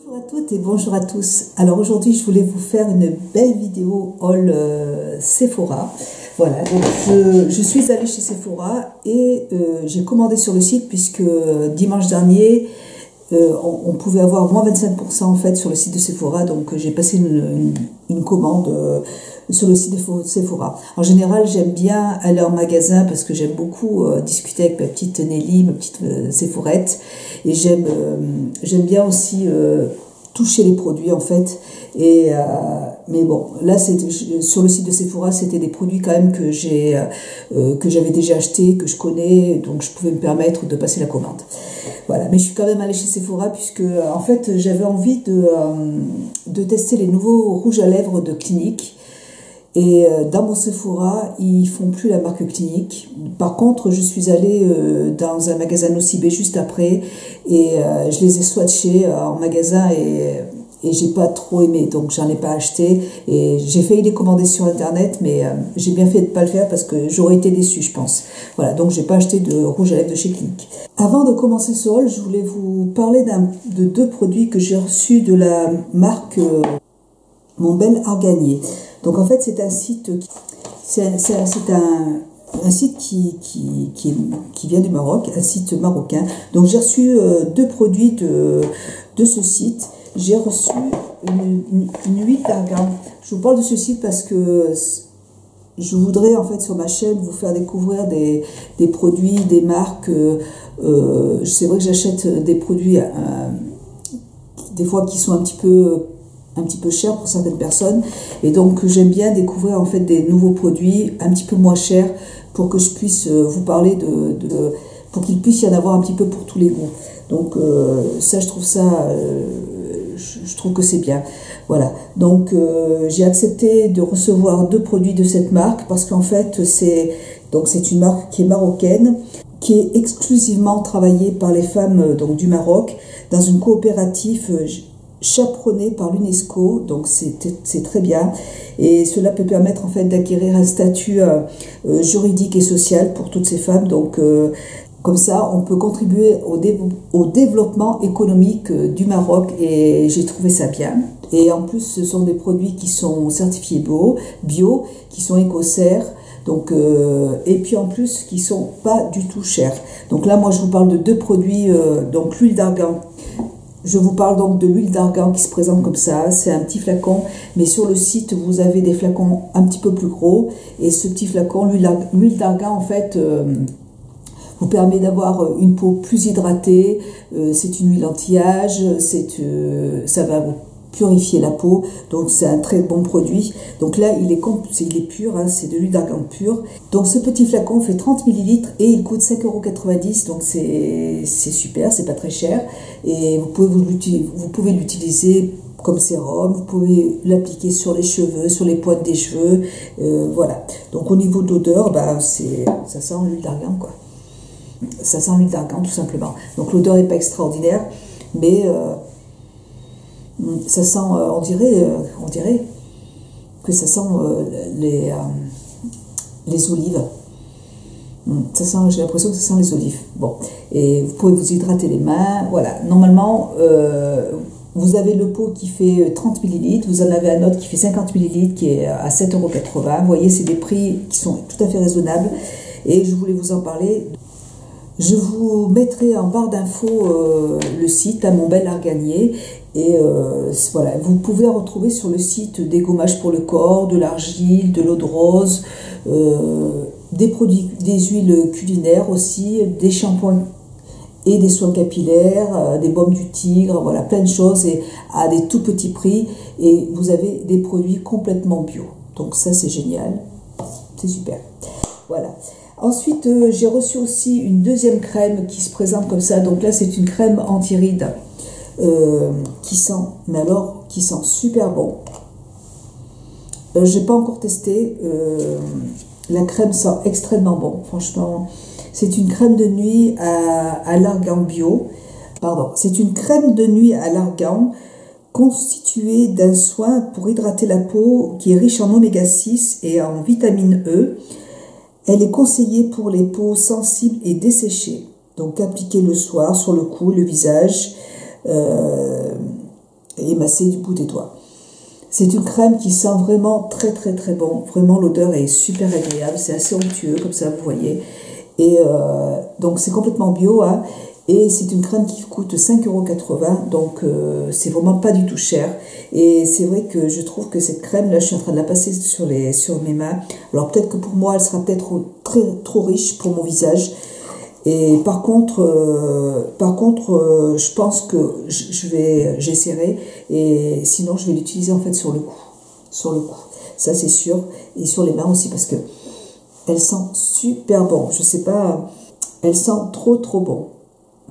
Bonjour à toutes et bonjour à tous. Alors aujourd'hui je voulais vous faire une belle vidéo haul Sephora. Voilà, donc je suis allée chez Sephora et j'ai commandé sur le site puisque dimanche dernier on pouvait avoir moins 25% en fait sur le site de Sephora, donc j'ai passé une commande sur le site de Sephora. En général j'aime bien aller en magasin parce que j'aime beaucoup discuter avec ma petite Nelly, ma petite Sephorette, et j'aime bien aussi toucher les produits en fait, et mais bon, là sur le site de Sephora c'était des produits quand même que j'avais déjà acheté, que je connais, donc je pouvais me permettre de passer la commande. Voilà, mais je suis quand même allée chez Sephora puisque en fait j'avais envie de tester les nouveaux rouges à lèvres de Clinique. Et dans mon Sephora, ils font plus la marque Clinique. Par contre, je suis allée dans un magasin Nocibé juste après et je les ai swatchés en magasin et j'ai pas trop aimé, donc j'en ai pas acheté et j'ai failli les commander sur internet, mais j'ai bien fait de pas le faire parce que j'aurais été déçue, je pense. Voilà, donc j'ai pas acheté de rouge à lèvres de chez Clinique. Avant de commencer ce haul, je voulais vous parler de deux produits que j'ai reçus de la marque Mon Bel Arganier. Donc en fait c'est un site un site qui vient du Maroc, un site marocain. Donc j'ai reçu deux produits de ce site. J'ai reçu une huile d'argan. Je vous parle de ce site parce que je voudrais en fait sur ma chaîne vous faire découvrir des produits, des marques. C'est vrai que j'achète des produits des fois qui sont un petit peu cher pour certaines personnes, et donc j'aime bien découvrir en fait des nouveaux produits un petit peu moins chers pour que je puisse vous parler pour qu'il puisse y en avoir un petit peu pour tous les goûts. Donc ça je trouve que c'est bien. Voilà, donc j'ai accepté de recevoir deux produits de cette marque parce qu'en fait c'est une marque qui est marocaine, qui est exclusivement travaillée par les femmes donc du Maroc dans une coopérative chaperonné par l'UNESCO, donc c'est très bien, et cela peut permettre en fait d'acquérir un statut juridique et social pour toutes ces femmes. Donc comme ça on peut contribuer au développement économique du Maroc, et j'ai trouvé ça bien. Et en plus ce sont des produits qui sont certifiés bio, qui sont écossaires, donc et puis en plus qui sont pas du tout chers. Donc là moi je vous parle de deux produits, donc l'huile d'argan. Je vous parle donc de l'huile d'argan qui se présente comme ça, c'est un petit flacon, mais sur le site vous avez des flacons un petit peu plus gros, et ce petit flacon, l'huile d'argan en fait vous permet d'avoir une peau plus hydratée, c'est une huile anti-âge, ça va vous purifier la peau, donc c'est un très bon produit. Donc là il est pur, hein, c'est de l'huile d'argan pure. Donc ce petit flacon fait 30 ml et il coûte 5,90 €, donc c'est super, c'est pas très cher, et vous pouvez l'utiliser comme sérum, vous pouvez l'appliquer sur les cheveux, sur les pointes des cheveux, voilà. Donc au niveau d'odeur, ça sent l'huile d'argan quoi. Ça sent l'huile d'argan tout simplement. Donc l'odeur n'est pas extraordinaire, mais ça sent, on dirait que ça sent les olives. J'ai l'impression que ça sent les olives. Bon, et vous pouvez vous hydrater les mains. Voilà, normalement, vous avez le pot qui fait 30 ml, vous en avez un autre qui fait 50 ml qui est à 7,80 €. Vous voyez, c'est des prix qui sont tout à fait raisonnables, et je voulais vous en parler. Je vous mettrai en barre d'infos le site à Mon Bel Arganier, et voilà, vous pouvez retrouver sur le site des gommages pour le corps, de l'argile, de l'eau de rose, des produits, des huiles culinaires aussi, des shampoings et des soins capillaires, des baumes du tigre, voilà, plein de choses, et à des tout petits prix, et vous avez des produits complètement bio. Donc ça c'est génial, c'est super. Voilà. Ensuite, j'ai reçu aussi une deuxième crème qui se présente comme ça. Donc là, c'est une crème anti-rides qui sent super bon. J'ai pas encore testé. La crème sent extrêmement bon. Franchement, c'est une crème de nuit à l'argan bio. Pardon, c'est une crème de nuit à l'argan constituée d'un soin pour hydrater la peau qui est riche en oméga 6 et en vitamine E. Elle est conseillée pour les peaux sensibles et desséchées. Donc appliquée le soir sur le cou, le visage et massée du bout des doigts. C'est une crème qui sent vraiment très très très bon. Vraiment l'odeur est super agréable, c'est assez onctueux comme ça vous voyez. Et donc c'est complètement bio hein. Et c'est une crème qui coûte 5,80 €, donc c'est vraiment pas du tout cher. Et c'est vrai que je trouve que cette crème là, je suis en train de la passer sur mes mains. Alors peut-être que pour moi elle sera peut-être trop riche pour mon visage. Et par contre, je pense que j'essaierai et sinon je vais l'utiliser en fait sur le cou, ça c'est sûr, et sur les mains aussi parce que elle sent super bon. Je sais pas, elle sent trop bon.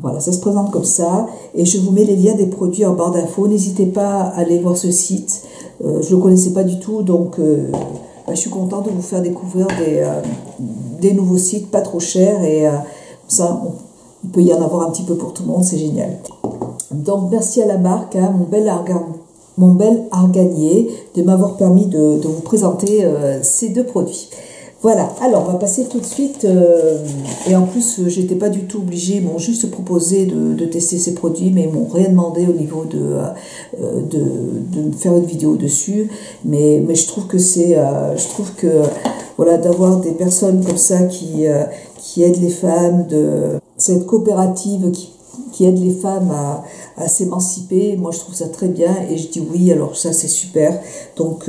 Voilà, ça se présente comme ça et je vous mets les liens des produits en barre d'infos. N'hésitez pas à aller voir ce site. Je le connaissais pas du tout, donc je suis contente de vous faire découvrir des nouveaux sites pas trop chers et ça, il peut y en avoir un petit peu pour tout le monde, c'est génial. Donc merci à la marque, hein, mon bel arganier, de m'avoir permis de vous présenter ces deux produits. Voilà, alors on va passer tout de suite, et en plus j'étais pas du tout obligée, ils m'ont juste proposé de tester ces produits, mais ils m'ont rien demandé au niveau de faire une vidéo dessus, mais je trouve que voilà, d'avoir des personnes comme ça qui aident les femmes, de cette coopérative qui aide les femmes à s'émanciper, moi je trouve ça très bien et je dis oui, alors ça c'est super, donc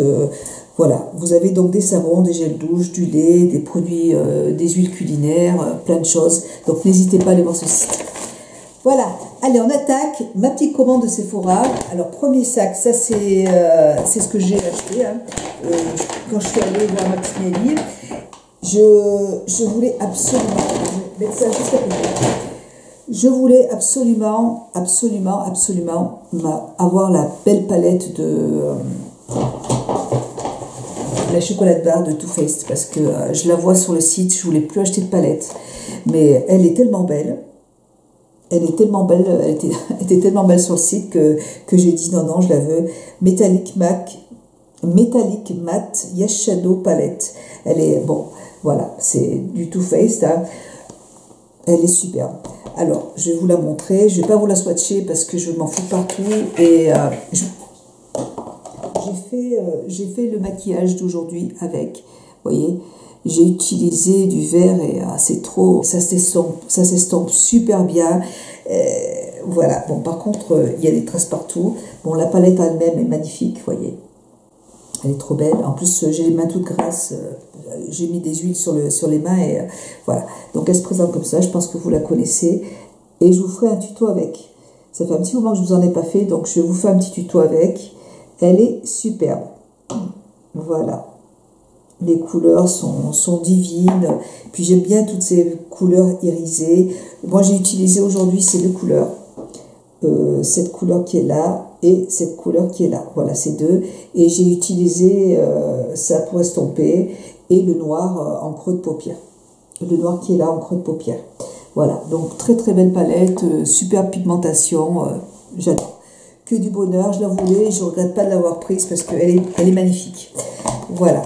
voilà, vous avez donc des savons, des gels douche, du lait, des produits, des huiles culinaires, plein de choses. Donc n'hésitez pas à aller voir ce site. Voilà, allez on attaque ma petite commande de Sephora. Alors premier sac, ça c'est ce que j'ai acheté hein, quand je suis allée voir ma petite Nelly. Je voulais absolument, je vais mettre ça juste à côté. Je voulais absolument avoir la belle palette de la chocolate barre de Too Faced parce que je la vois sur le site, je voulais plus acheter de palette, mais elle est tellement belle, elle était tellement belle sur le site que j'ai dit non, je la veux. Metallic Matte Yes Shadow Palette. Elle est, bon, voilà, c'est du Too Faced, hein. Elle est superbe. Alors, je vais vous la montrer, je vais pas vous la swatcher parce que je m'en fous partout et j'ai fait le maquillage d'aujourd'hui avec, vous voyez, j'ai utilisé du vert et c'est trop, ça s'estompe super bien. Voilà, bon par contre, il y a des traces partout. Bon, la palette elle-même est magnifique, vous voyez. Elle est trop belle. En plus, j'ai les mains toutes grasses. J'ai mis des huiles sur les mains et voilà. Donc elle se présente comme ça, je pense que vous la connaissez. Et je vous ferai un tuto avec. Ça fait un petit moment que je vous en ai pas fait, donc je vais vous faire un petit tuto avec. Elle est superbe. Voilà. Les couleurs sont divines. Puis j'aime bien toutes ces couleurs irisées. Moi j'ai utilisé aujourd'hui ces deux couleurs. Cette couleur qui est là et cette couleur qui est là. Voilà, ces deux. Et j'ai utilisé ça pour estomper et le noir en creux de paupière. Le noir qui est là en creux de paupière. Voilà, donc très très belle palette, superbe pigmentation, j'adore. Que du bonheur, je la voulais, je ne regrette pas de l'avoir prise parce qu'elle est magnifique. Voilà.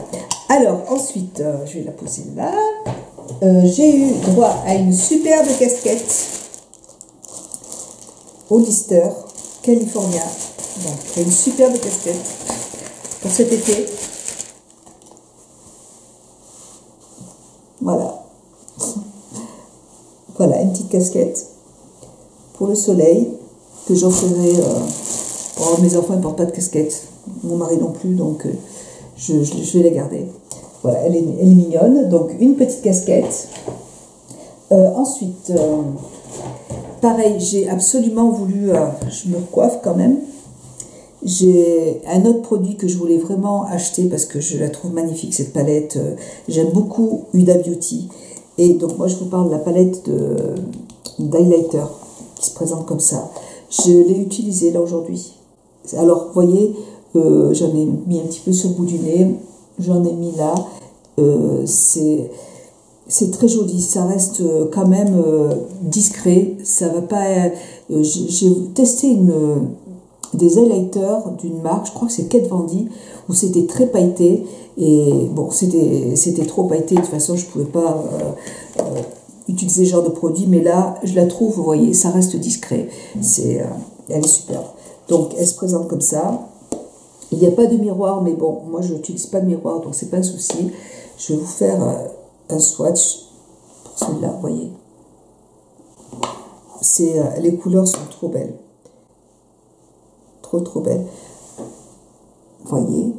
Alors ensuite, je vais la poser là. J'ai eu droit à une superbe casquette Hollister California. Donc une superbe casquette pour cet été. Voilà. Voilà, une petite casquette pour le soleil que j'offrirai. Mes enfants ne portent pas de casquette, mon mari non plus, donc je vais la garder. Voilà, elle est mignonne. Donc une petite casquette. Ensuite, pareil, j'ai absolument voulu, je me recoiffe quand même. J'ai un autre produit que je voulais vraiment acheter parce que je la trouve magnifique, cette palette. J'aime beaucoup Huda Beauty. Et donc moi je vous parle de la palette d'highlighter qui se présente comme ça. Je l'ai utilisée là aujourd'hui. Alors vous voyez, j'en ai mis un petit peu sur le bout du nez, j'en ai mis là. C'est très joli, ça reste quand même discret, ça va pas... j'ai testé des highlighters d'une marque, je crois que c'est Kat Von D, où c'était très pailleté, et bon, c'était trop pailleté, de toute façon je pouvais pas utiliser ce genre de produit, mais là, je la trouve, vous voyez, ça reste discret, elle est superbe. Donc, elle se présente comme ça. Il n'y a pas de miroir, mais bon, moi je n'utilise pas de miroir, donc c'est pas un souci. Je vais vous faire un swatch pour celui-là, vous voyez. Les couleurs sont trop belles. Trop belles. Vous voyez.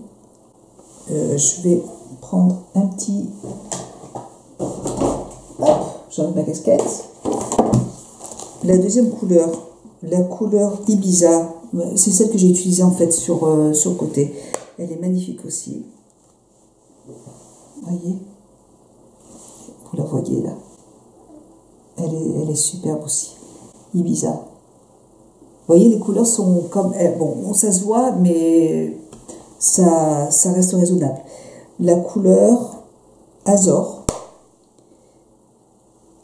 Je vais prendre un petit... Hop, j'enlève ma casquette. La deuxième couleur, la couleur Ibiza, c'est celle que j'ai utilisée en fait sur le côté. Elle est magnifique aussi. Voyez, vous la voyez là. Elle est superbe aussi. Ibiza. Vous voyez, les couleurs sont comme... Bon, ça se voit, mais ça reste raisonnable. La couleur Azor.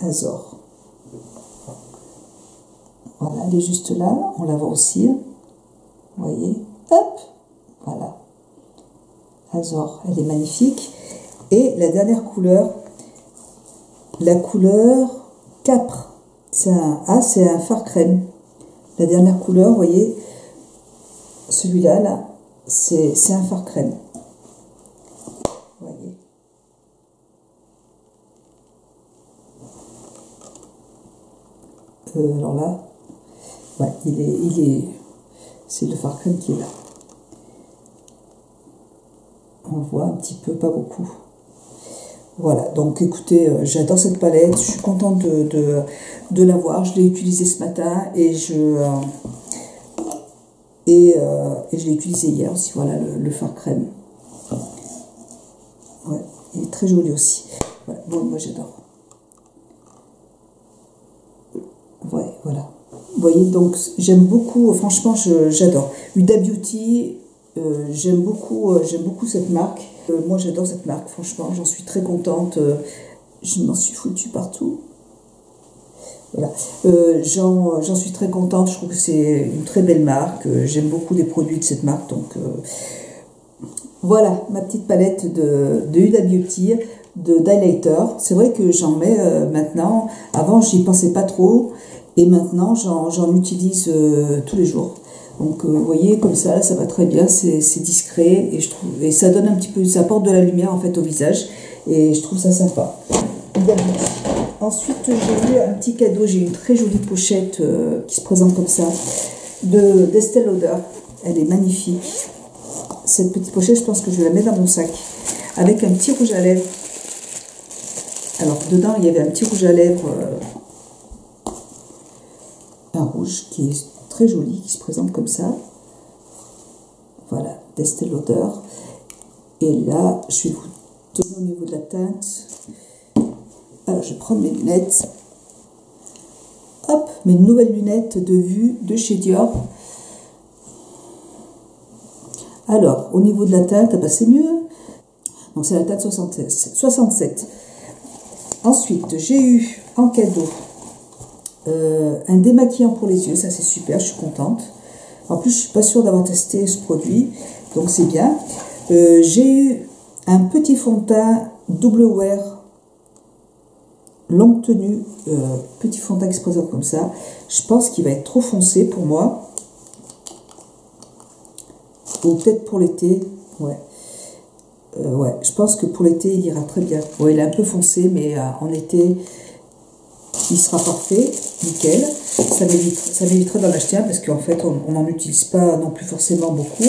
Azor. Voilà, elle est juste là. On la voit aussi. Vous voyez. Hop. Voilà. Azor, elle est magnifique. Et la dernière couleur, la couleur Capre. C'est un fard crème. La dernière couleur, vous voyez, celui-là, là, c'est un fard crème. Vous voyez. Alors là, ouais, c'est le fard crème qui est là. On le voit un petit peu, pas beaucoup. Voilà, donc écoutez, j'adore cette palette, je suis contente de l'avoir. Je l'ai utilisée ce matin et je l'ai utilisé hier aussi. Voilà, le fard crème. Ouais, il est très joli aussi. Voilà, bon, moi j'adore. Ouais, voilà. Vous voyez, donc j'aime beaucoup, franchement, j'adore. Huda Beauty, j'aime beaucoup cette marque. Moi j'adore cette marque, franchement, j'en suis très contente. Je m'en suis foutue partout. Voilà. J'en suis très contente, je trouve que c'est une très belle marque. J'aime beaucoup les produits de cette marque. Donc voilà ma petite palette de Huda Beauty, d'highlighter. C'est vrai que j'en mets maintenant. Avant j'y pensais pas trop. Et maintenant, j'en utilise tous les jours. Donc, vous voyez, comme ça va très bien, c'est discret et je trouve, et ça donne un petit peu, ça apporte de la lumière en fait au visage et je trouve ça sympa. Ensuite, j'ai eu un petit cadeau, j'ai une très jolie pochette qui se présente comme ça d'Estée Lauder. Elle est magnifique. Cette petite pochette, je pense que je vais la mettre dans mon sac avec un petit rouge à lèvres. Alors, dedans, il y avait un petit rouge à lèvres. Un rouge qui est très joli, qui se présente comme ça. Voilà, d'Estée Lauder. Et là, je vais vous donner au niveau de la teinte. Alors, je vais prendre mes lunettes. Hop, mes nouvelles lunettes de vue de chez Dior. Alors, au niveau de la teinte, ah bah, c'est mieux. Donc, c'est la teinte 67. Ensuite, j'ai eu en cadeau un démaquillant pour les yeux, ça c'est super, je suis contente. En plus, je suis pas sûre d'avoir testé ce produit, donc c'est bien. J'ai eu un petit fond de teint double wear, longue tenue, petit fond de teint qui se présente comme ça. Je pense qu'il va être trop foncé pour moi, ou peut-être pour l'été, ouais. Ouais, je pense que pour l'été, il ira très bien. Bon, il est un peu foncé, mais en été, il sera parfait, nickel. Ça m'éviterait d'en acheter un parce qu'en fait, on n'en utilise pas non plus forcément beaucoup.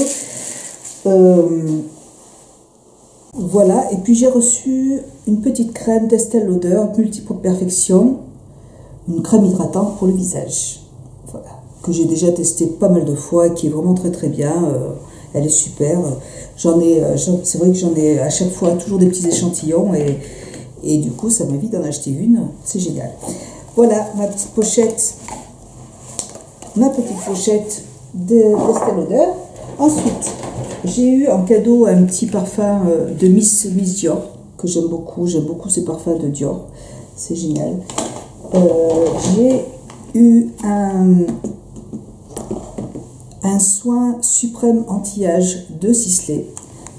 Voilà, et puis j'ai reçu une petite crème d'Estée Lauder, Multiple Perfection, une crème hydratante pour le visage. Voilà, que j'ai déjà testé pas mal de fois, qui est vraiment très très bien. Elle est super. C'est vrai que j'en ai à chaque fois toujours des petits échantillons et du coup ça m'évite d'en acheter une. C'est génial. Voilà ma petite pochette d'Estée Lauder. Ensuite, j'ai eu en cadeau un petit parfum de Miss Dior. que j'aime beaucoup ces parfums de Dior, c'est génial. J'ai eu un soin suprême anti-âge de Sisley.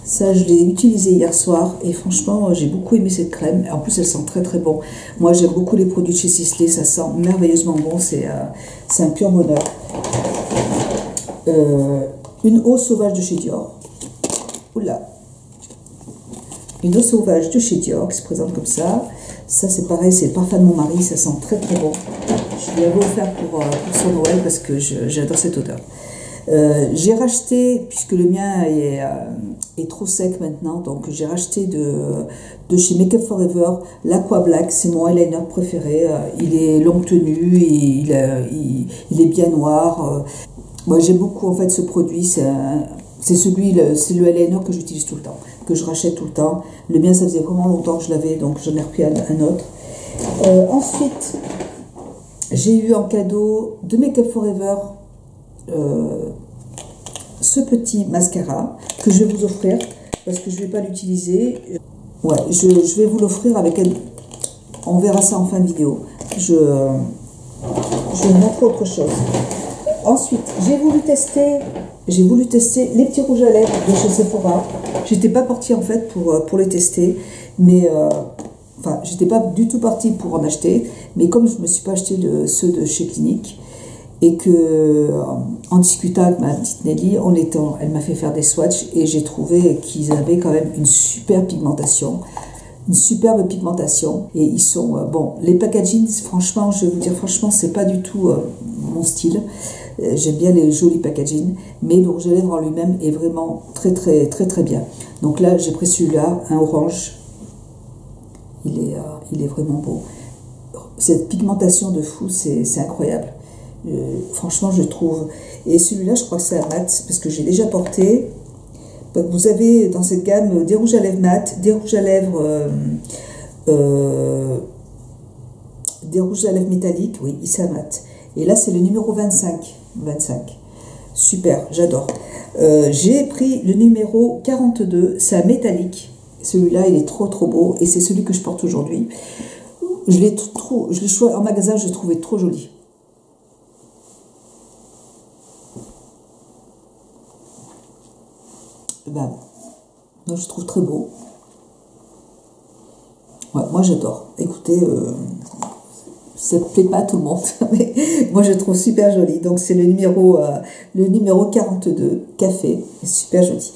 Ça, je l'ai utilisé hier soir et franchement, j'ai beaucoup aimé cette crème. En plus, elle sent très très bon. Moi, j'aime beaucoup les produits de chez Sisley, ça sent merveilleusement bon, c'est un pur bonheur. Une eau sauvage de chez Dior. Oula. Une eau sauvage de chez Dior qui se présente comme ça. Ça, c'est pareil, c'est le parfum de mon mari, ça sent très très bon. Je lui avais offert pour son Noël parce que j'adore cette odeur. J'ai racheté, puisque le mien est trop sec maintenant, donc j'ai racheté de chez Make Up For Ever l'Aqua Black, c'est mon eyeliner préféré. Il est longue tenue, et il est bien noir. Moi j'aime beaucoup en fait ce produit, c'est le eyeliner que j'utilise tout le temps, que je rachète tout le temps. Le mien ça faisait vraiment longtemps que je l'avais, donc j'en ai repris un autre. Ensuite, j'ai eu en cadeau de Make Up For Ever ce petit mascara que je vais vous offrir parce que je ne vais pas l'utiliser. Ouais, je vais vous l'offrir avec elle. On verra ça en fin de vidéo. Je vais vous montrer autre chose. Ensuite, j'ai voulu tester les petits rouges à lèvres de chez Sephora. J'étais pas partie en fait pour les tester, mais enfin, j'étais pas du tout partie pour en acheter, mais comme je me suis pas acheté ceux de chez Clinique, et que en discutant avec ma petite Nelly, elle m'a fait faire des swatchs et j'ai trouvé qu'ils avaient quand même une superbe pigmentation, et ils sont bon. Les packaging, franchement, je vais vous dire franchement, c'est pas du tout mon style. J'aime bien les jolis packaging, mais le rouge à lèvres en lui-même est vraiment très très très très bien. Donc là, j'ai pris celui-là, un orange. Il est vraiment beau. Cette pigmentation de fou, c'est incroyable. Franchement, je trouve. Et celui-là, je crois que c'est un mat, parce que j'ai déjà porté. Vous avez dans cette gamme des rouges à lèvres mat, des rouges à lèvres métalliques. Oui, c'est un mat. Et là, c'est le numéro 25. Super, j'adore. J'ai pris le numéro 42, c'est un métallique. Celui-là, il est trop trop beau et c'est celui que je porte aujourd'hui. Je l'ai choisi en magasin, je l'ai trouvé trop joli. Ben, moi, je trouve très beau. Ouais, moi, j'adore. Écoutez, ça ne plaît pas à tout le monde, mais moi, je le trouve super joli. Donc, c'est le numéro 42, café. Super joli.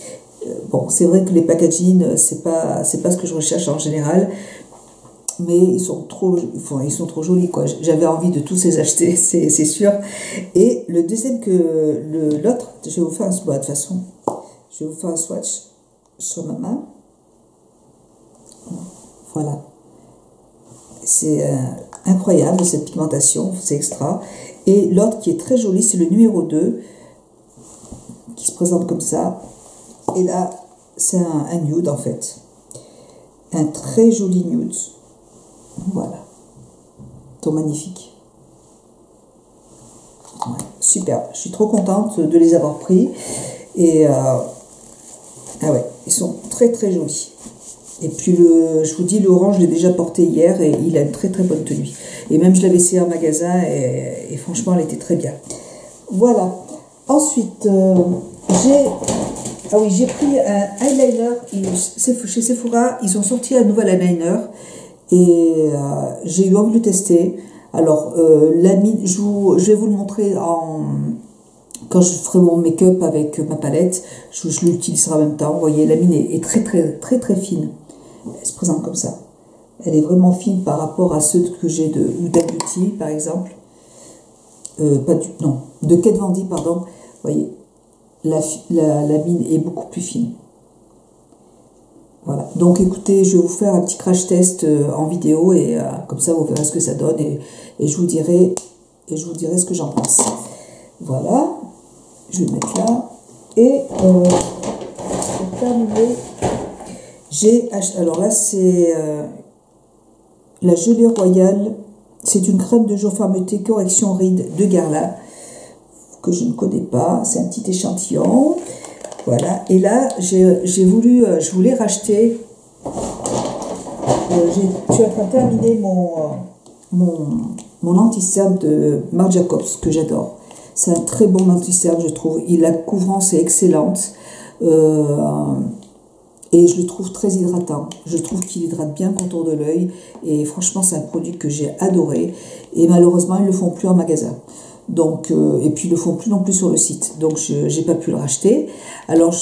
Bon, c'est vrai que les packaging, c'est pas ce que je recherche en général, mais ils sont trop jolis, quoi. J'avais envie de tous les acheter, c'est sûr. Et le deuxième l'autre, je vais vous faire de toute façon. Je vais vous faire un swatch sur ma main. Voilà. C'est incroyable cette pigmentation, c'est extra. Et l'autre qui est très joli, c'est le numéro 2, qui se présente comme ça. Et là, c'est un nude en fait. Un très joli nude. Voilà. Ton magnifique. Ouais, super. Je suis trop contente de les avoir pris. Et ah ouais, ils sont très très jolis. Et puis je vous dis, l'orange, je l'ai déjà porté hier et il a une très très bonne tenue. Et même je l'avais essayé en magasin et franchement, elle était très bien. Voilà. Ensuite, j'ai pris un eyeliner. Chez Sephora, ils ont sorti un nouvel eyeliner et j'ai eu envie de le tester. Alors, la mine, je vais vous le montrer quand je ferai mon make-up avec ma palette, je l'utiliserai en même temps. Vous voyez, la mine est très très très très fine. Elle se présente comme ça. Elle est vraiment fine par rapport à ceux que j'ai de Huda Beauty, par exemple. De Kat Von D, pardon. Vous voyez, la mine est beaucoup plus fine. Voilà. Donc écoutez, je vais vous faire un petit crash test en vidéo et comme ça vous verrez ce que ça donne et je vous dirai ce que j'en pense. Voilà. Je vais le mettre là. Et pour terminer, alors là, c'est la gelée royale. C'est une crème de jour fermeté correction rides de Guerlain que je ne connais pas. C'est un petit échantillon. Voilà. Et là, je voulais racheter je suis en train de terminer mon anti-cerne de Marc Jacobs, que j'adore. C'est un très bon anti-cerne, je trouve. La couvrance est excellente. Et je le trouve très hydratant. Je trouve qu'il hydrate bien le contour de l'œil. Et franchement, c'est un produit que j'ai adoré. Et malheureusement, ils ne le font plus en magasin. Donc, et puis ils ne le font plus non plus sur le site. Donc, je n'ai pas pu le racheter. Alors,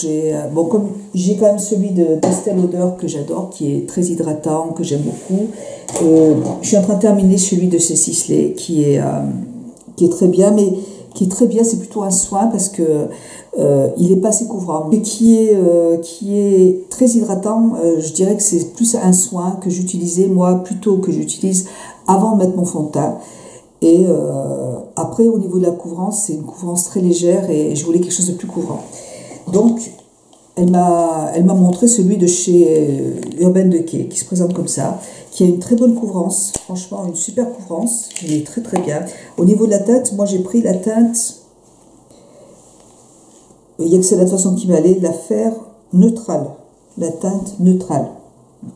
comme j'ai quand même celui d'Estée Lauder que j'adore, qui est très hydratant, que j'aime beaucoup. Je suis en train de terminer celui de chez Sisley, qui est très bien, mais qui est très bien, c'est plutôt un soin parce que il n'est pas assez couvrant. Mais qui est très hydratant, je dirais que c'est plus un soin que j'utilisais, moi, plutôt que j'utilise avant de mettre mon fond de teint. Et après, au niveau de la couvrance, c'est une couvrance très légère et je voulais quelque chose de plus couvrant. Donc, elle m'a montré celui de chez Urban Decay, qui se présente comme ça, qui a une très bonne couvrance, franchement, une super couvrance, qui est très très bien. Au niveau de la teinte, moi j'ai pris la teinte, il y a que c'est la façon qui m'allait, la fer neutrale, la teinte neutrale.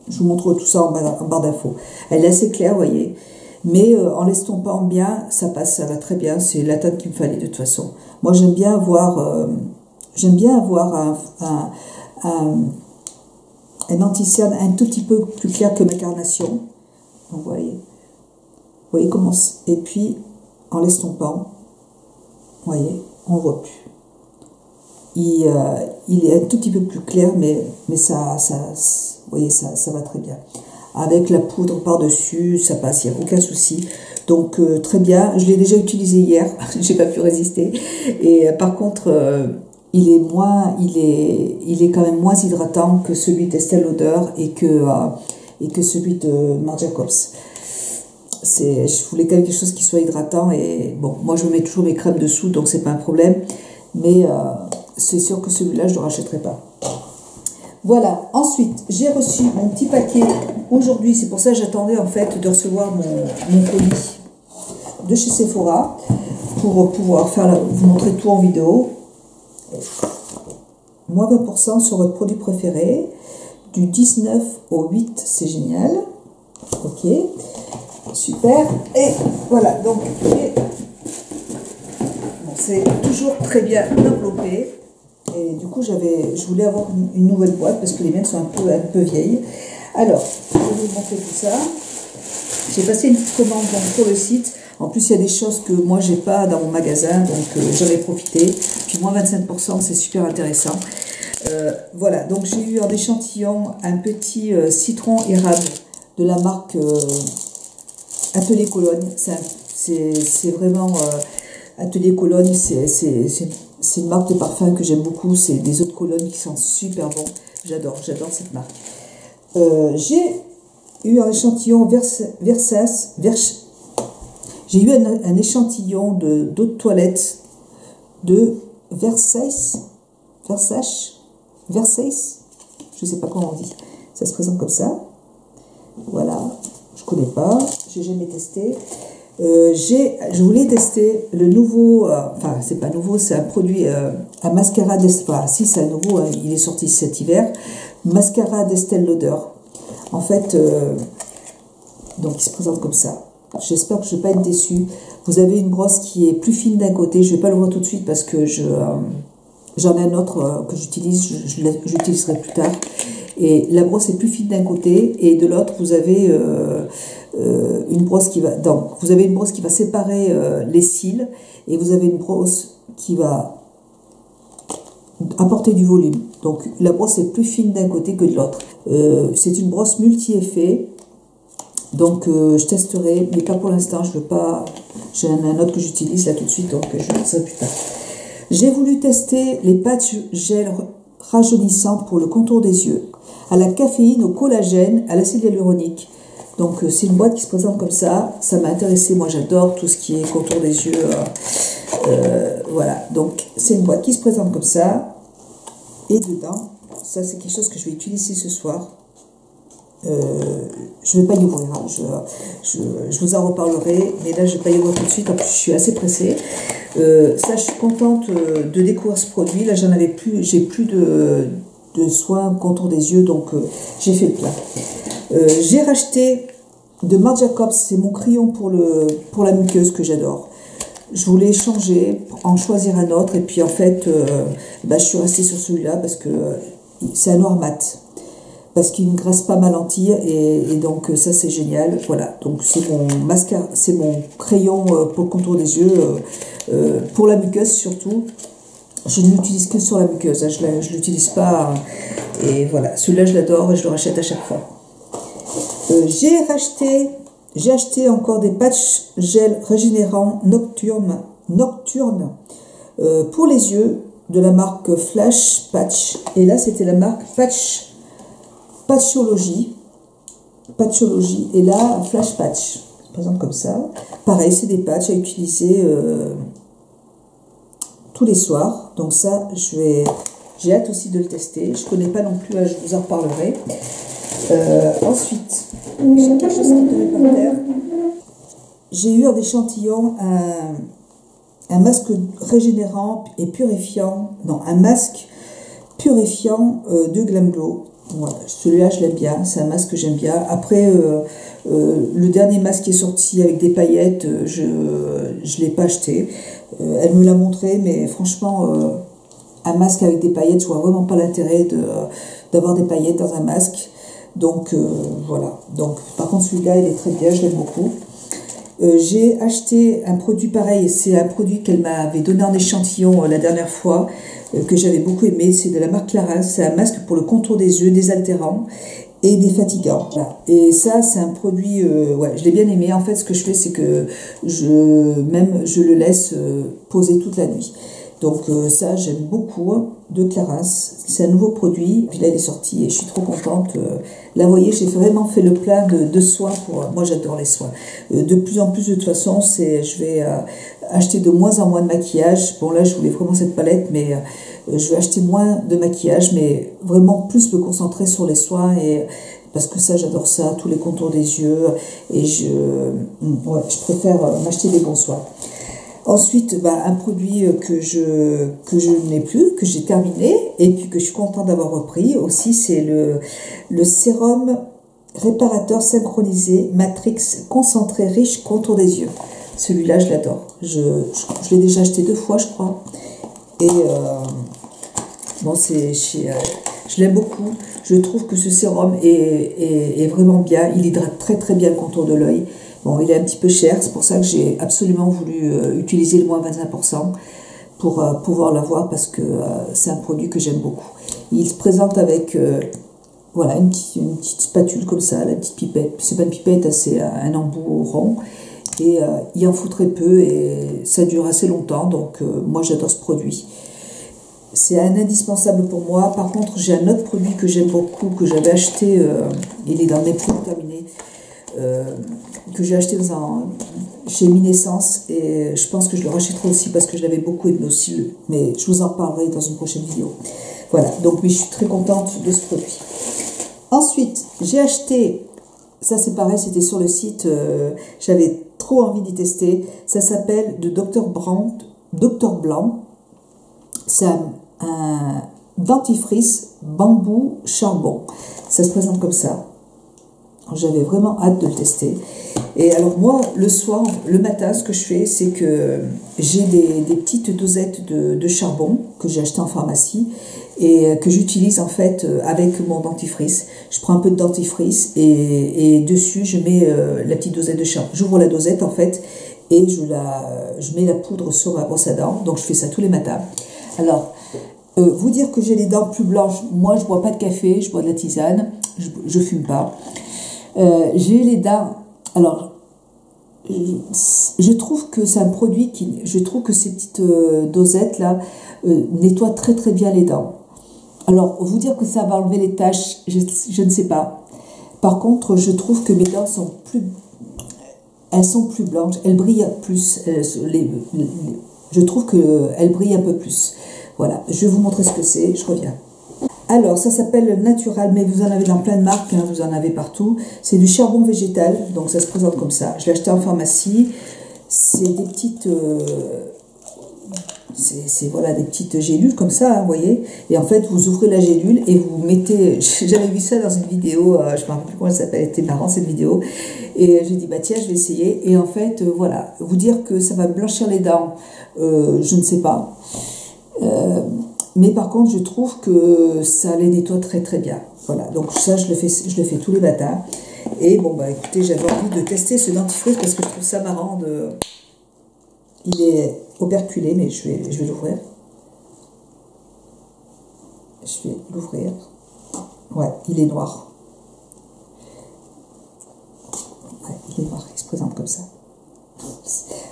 Je vous montre tout ça en barre d'infos. Elle est assez claire, vous voyez. Mais en l'estompant bien, ça passe, ça va très bien. C'est la teinte qu'il me fallait de toute façon. Moi, j'aime bien avoir un anti-cerne un tout petit peu plus clair que ma carnation. Donc, vous voyez comment. Et puis, en l'estompant, vous voyez, on ne voit plus. Il est un tout petit peu plus clair, mais ça, vous voyez, ça va très bien. Avec la poudre par-dessus, ça passe, il n'y a aucun souci. Donc, très bien. Je l'ai déjà utilisé hier, j'ai pas pu résister. Et par contre, il est quand même moins hydratant que celui d'Estée Lauder et que celui de Marc Jacobs. Je voulais quand même quelque chose qui soit hydratant et bon, moi je mets toujours mes crèmes dessous, donc c'est pas un problème. Mais c'est sûr que celui-là, je ne le rachèterai pas. Voilà, ensuite, j'ai reçu mon petit paquet aujourd'hui, c'est pour ça que j'attendais en fait de recevoir mon colis de chez Sephora pour pouvoir vous montrer tout en vidéo. Moins 20% sur votre produit préféré, du 19 au 8, c'est génial. Ok, super. Et voilà, donc c'est toujours très bien enveloppé. Et du coup, je voulais avoir une nouvelle boîte parce que les miennes sont un peu vieilles. Alors, je vais vous montrer tout ça. J'ai passé une petite commande sur le site. En plus, il y a des choses que moi, j'ai pas dans mon magasin, donc j'en ai profité. Puis moins 25%, c'est super intéressant. Voilà, donc j'ai eu en échantillon un petit citron érable de la marque Atelier Cologne. C'est vraiment Atelier Cologne, c'est une marque de parfum que j'aime beaucoup. C'est des eaux de Cologne qui sentent super bon. J'adore cette marque. J'ai eu un échantillon j'ai eu un échantillon d'eau de toilette de Versace, je ne sais pas comment on dit. Ça se présente comme ça. Voilà, je ne connais pas, je n'ai jamais testé. Je voulais tester le nouveau, enfin c'est pas nouveau, c'est un produit, un mascara d'Estée, enfin si c'est un nouveau, il est sorti cet hiver, mascara d'Estée Lauder. En fait, donc il se présente comme ça. J'espère que je ne vais pas être déçue. Vous avez une brosse qui est plus fine d'un côté, je ne vais pas le voir tout de suite parce que j'en ai un autre que j'utilise, j'utiliserai plus tard. Et la brosse est plus fine d'un côté et de l'autre vous avez une brosse qui va séparer les cils et vous avez une brosse qui va apporter du volume. Donc la brosse est plus fine d'un côté que de l'autre. C'est une brosse multi-effet. Donc je testerai, mais pas pour l'instant, je veux pas. J'ai un autre que j'utilise là tout de suite, donc je le ferai plus tard. J'ai voulu tester les patchs gel rajeunissants pour le contour des yeux, à la caféine, au collagène, à l'acide hyaluronique. Donc c'est une boîte qui se présente comme ça. Ça m'a intéressé, moi j'adore tout ce qui est contour des yeux. Voilà, donc c'est une boîte qui se présente comme ça. Et dedans, ça c'est quelque chose que je vais utiliser ce soir. Je ne vais pas y ouvrir, hein. Je vous en reparlerai, mais là je ne vais pas y ouvrir tout de suite, en plus je suis assez pressée. Ça, je suis contente de découvrir ce produit. Là j'en avais plus, j'ai plus de soins contour des yeux, donc j'ai fait le plein. J'ai racheté de Marc Jacobs, c'est mon crayon pour la muqueuse que j'adore. Je voulais changer, en choisir un autre, et puis en fait, je suis restée sur celui-là parce que c'est un noir mat. Parce qu'il ne graisse pas ma lentille, et donc ça c'est génial. Voilà, donc c'est mon mascara, c'est mon crayon pour le contour des yeux, pour la muqueuse surtout. Je ne l'utilise que sur la muqueuse, hein, je ne l'utilise pas. Et voilà, celui-là je l'adore et je le rachète à chaque fois. J'ai acheté encore des patchs gel régénérant nocturne pour les yeux de la marque Flash Patch. Et là c'était la marque Patchology. Et là Flash Patch. Par exemple comme ça. Pareil, c'est des patchs à utiliser tous les soirs. Donc ça, j'ai hâte aussi de le tester. Je ne connais pas non plus, je vous en reparlerai. Ensuite, j'ai quelque chose qui devait par terre. J'ai eu en échantillon un masque régénérant et purifiant. Non, un masque purifiant de Glam Glow. Voilà, celui-là je l'aime bien, c'est un masque que j'aime bien. Après, le dernier masque qui est sorti avec des paillettes, je ne l'ai pas acheté. Elle me l'a montré, mais franchement, un masque avec des paillettes, je vois vraiment pas l'intérêt d'avoir des paillettes dans un masque. Donc voilà. Donc, par contre, celui-là, il est très bien, je l'aime beaucoup. J'ai acheté un produit pareil, c'est un produit qu'elle m'avait donné en échantillon la dernière fois, que j'avais beaucoup aimé, c'est de la marque Clarins, c'est un masque pour le contour des yeux, désaltérant et défatigant. Voilà. Et ça, c'est un produit, ouais, je l'ai bien aimé. En fait, ce que je fais, c'est que je le laisse poser toute la nuit. Donc ça, j'aime beaucoup, de Clarins. C'est un nouveau produit, puis là, il est sorti et je suis trop contente. Là, vous voyez, j'ai vraiment fait le plein de soins. Moi, j'adore les soins. De plus en plus, de toute façon, je vais acheter de moins en moins de maquillage. Bon, là, je voulais vraiment cette palette, mais je vais acheter moins de maquillage, mais vraiment plus me concentrer sur les soins, parce que ça, j'adore ça, tous les contours des yeux, et je préfère m'acheter des bons soins. Ensuite, un produit que je n'ai plus, que j'ai terminé, et puis que je suis contente d'avoir repris aussi, c'est le sérum réparateur synchronisé Matrix concentré riche contour des yeux. Celui-là, je l'adore. Je l'ai déjà acheté 2 fois, je crois. Et bon, je l'aime beaucoup. Je trouve que ce sérum est vraiment bien. Il hydrate très très bien le contour de l'œil. Bon, il est un petit peu cher, c'est pour ça que j'ai absolument voulu utiliser le moins 25% pour pouvoir l'avoir, parce que c'est un produit que j'aime beaucoup. Il se présente avec voilà, une petite spatule comme ça, la petite pipette. C'est pas une pipette, c'est un embout rond. Et il en faut très peu et ça dure assez longtemps, donc moi j'adore ce produit. C'est un indispensable pour moi. Par contre, j'ai un autre produit que j'aime beaucoup, que j'avais acheté, il est dans mes produits terminés, que j'ai acheté chez Minescence, et je pense que je le rachèterai aussi parce que je l'avais beaucoup aimé aussi, mais je vous en reparlerai dans une prochaine vidéo. Voilà, donc oui, je suis très contente de ce produit. Ensuite, j'ai acheté, ça c'est pareil, c'était sur le site, j'avais trop envie d'y tester, ça s'appelle de Dr Blanc, c'est un dentifrice bambou charbon, ça se présente comme ça. J'avais vraiment hâte de le tester. Et alors moi, le soir, le matin, ce que je fais, c'est que j'ai des petites dosettes de charbon que j'ai acheté en pharmacie et que j'utilise en fait avec mon dentifrice. Je prends un peu de dentifrice et dessus, je mets la petite dosette de charbon. J'ouvre la dosette en fait et je mets la poudre sur ma brosse à dents. Donc je fais ça tous les matins. Alors, vous dire que j'ai les dents plus blanches, moi je bois pas de café, je bois de la tisane, je fume pas. J'ai les dents, alors je trouve que c'est un produit je trouve que ces petites dosettes là nettoient très très bien les dents. Alors vous dire que ça va enlever les taches, je ne sais pas. Par contre, je trouve que mes dents sont plus blanches, elles brillent plus, je trouve qu'elles brillent un peu plus. Voilà, je vais vous montrer ce que c'est, je reviens. Alors, ça s'appelle Natural, mais vous en avez dans plein de marques, hein, vous en avez partout. C'est du charbon végétal, donc ça se présente comme ça. Je l'ai acheté en pharmacie. C'est des petites c'est voilà, des petites gélules comme ça, hein, vous voyez. Et en fait, vous ouvrez la gélule et vous mettez... J'avais vu ça dans une vidéo, je ne me rappelle plus comment elle s'appelle, elle était marrante cette vidéo. Et j'ai dit, bah tiens, je vais essayer. Et en fait, voilà, vous dire que ça va blanchir les dents, je ne sais pas. Mais par contre, je trouve que ça les nettoie très très bien. Voilà, donc ça, je le fais tous les matins. Et bon, bah écoutez, j'avais envie de tester ce dentifrice parce que je trouve ça marrant de... Il est operculé, mais je vais l'ouvrir. Je vais l'ouvrir. Ouais, il est noir. Ouais, il est noir, il se présente comme ça.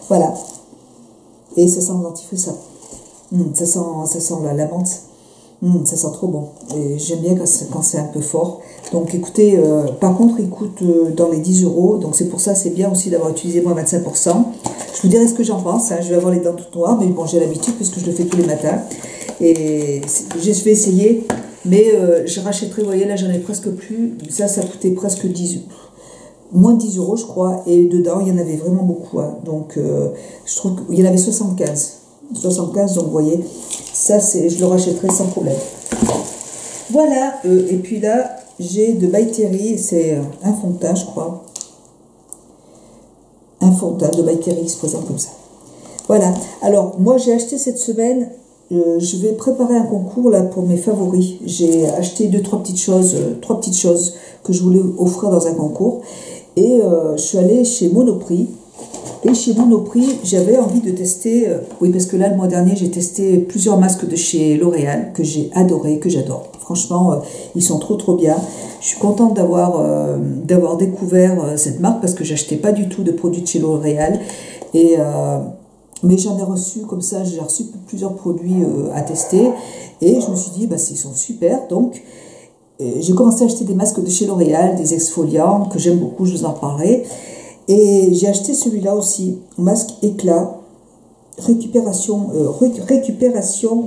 Voilà. Et ça sent le dentifrice, ça. Ça sent la menthe. Ça sent trop bon. Et j'aime bien quand c'est un peu fort. Donc écoutez, par contre, il coûte dans les 10 €. Donc c'est pour ça, c'est bien aussi d'avoir utilisé moins 25%. Je vous dirai ce que j'en pense. Hein. Je vais avoir les dents toutes noires, mais bon, j'ai l'habitude puisque je le fais tous les matins. Et je vais essayer. Mais je rachèterai, vous voyez, là, j'en ai presque plus. Ça coûtait presque moins de 10 €, je crois. Et dedans, il y en avait vraiment beaucoup. Hein. Donc, je trouve qu'il y en avait 75. 75, donc vous voyez, ça, je le rachèterai sans problème. Voilà. Et puis là, j'ai de By Terry, c'est un fond de teint, je crois. Un fond de teint de By Terry qui se présente comme ça. Voilà. Alors, moi, j'ai acheté cette semaine, je vais préparer un concours là pour mes favoris. J'ai acheté trois petites choses que je voulais offrir dans un concours. Et je suis allée chez Monoprix. Et chez Monoprix, j'avais envie de tester, oui, parce que là, le mois dernier, j'ai testé plusieurs masques de chez L'Oréal que j'ai adoré, que j'adore. Franchement, ils sont trop bien. Je suis contente d'avoir découvert cette marque parce que j'achetais pas du tout de produits de chez L'Oréal. Mais j'en ai reçu comme ça, j'ai reçu plusieurs produits à tester. Et je me suis dit, bah, ils sont super. Donc, j'ai commencé à acheter des masques de chez L'Oréal, des exfoliants que j'aime beaucoup, je vous en parlerai. Et j'ai acheté celui-là aussi, masque éclat, récupération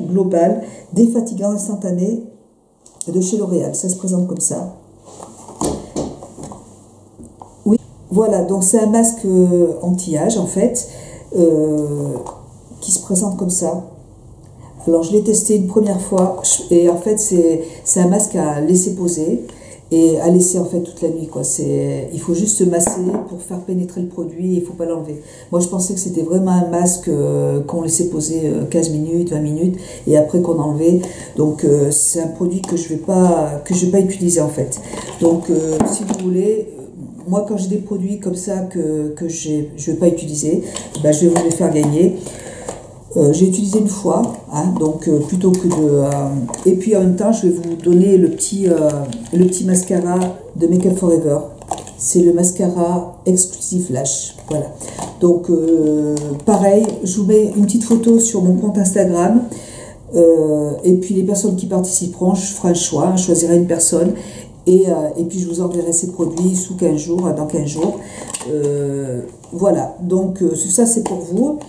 globale, défatigant instantané de chez L'Oréal. Ça se présente comme ça. Oui, voilà, donc c'est un masque anti-âge en fait, qui se présente comme ça. Alors je l'ai testé une première fois et en fait c'est un masque à laisser poser. Et à laisser en fait toute la nuit, quoi. Il faut juste masser pour faire pénétrer le produit, il ne faut pas l'enlever. Moi je pensais que c'était vraiment un masque qu'on laissait poser 15 minutes, 20 minutes et après qu'on enlevait. Donc c'est un produit que je vais pas utiliser en fait. Donc si vous voulez, moi quand j'ai des produits comme ça que je ne vais pas utiliser, ben, je vais vous les faire gagner. J'ai utilisé une fois, hein, donc plutôt que de... et puis en même temps, je vais vous donner le petit mascara de Make Up For Ever. C'est le mascara Exclusive Lash. Voilà. Donc, pareil, je vous mets une petite photo sur mon compte Instagram. Et puis les personnes qui participeront, je ferai un choix, je choisirai une personne. Et puis je vous enverrai ces produits sous 15 jours, dans 15 jours. Voilà, donc ça c'est pour vous.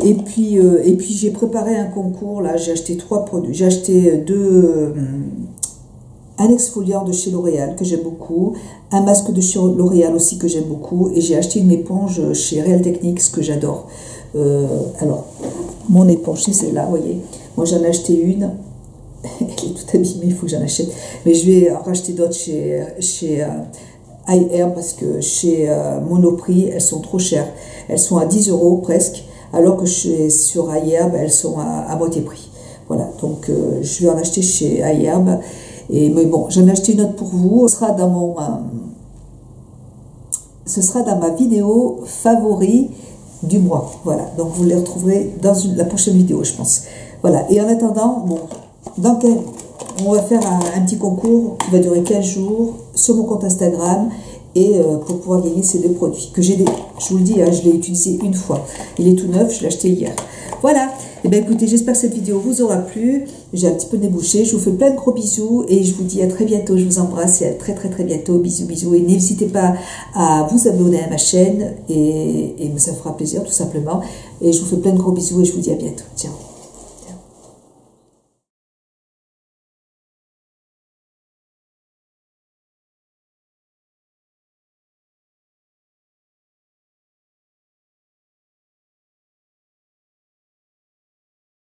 Et puis j'ai préparé un concours, là j'ai acheté 3 produits. J'ai acheté un exfoliant de chez L'Oréal que j'aime beaucoup, un masque de chez L'Oréal aussi que j'aime beaucoup, et j'ai acheté une éponge chez Real Techniques que j'adore. Alors, mon éponge, c'est celle-là, vous voyez. Moi j'en ai acheté une, elle est toute abîmée, il faut que j'en achète. Mais je vais racheter d'autres chez iHair parce que chez Monoprix, elles sont trop chères. Elles sont à 10 € presque. Alors que sur iHerb, elles sont à moitié prix. Voilà, donc je vais en acheter chez iHerb. Mais bon, j'en ai acheté une autre pour vous. Ce sera dans ma vidéo favori du mois. Voilà, donc vous les retrouverez dans la prochaine vidéo, je pense. Voilà, et en attendant, bon, on va faire un petit concours qui va durer 15 jours sur mon compte Instagram. Et pour pouvoir gagner ces 2 produits que je vous le dis, hein, je l'ai utilisé une fois. Il est tout neuf, je l'ai acheté hier. Voilà. Et bien écoutez, j'espère que cette vidéo vous aura plu. J'ai un petit peu débouché. Je vous fais plein de gros bisous et je vous dis à très bientôt. Je vous embrasse et à très bientôt. Bisous, bisous. Et n'hésitez pas à vous abonner à ma chaîne et ça me fera plaisir tout simplement. Et je vous fais plein de gros bisous et je vous dis à bientôt. Ciao.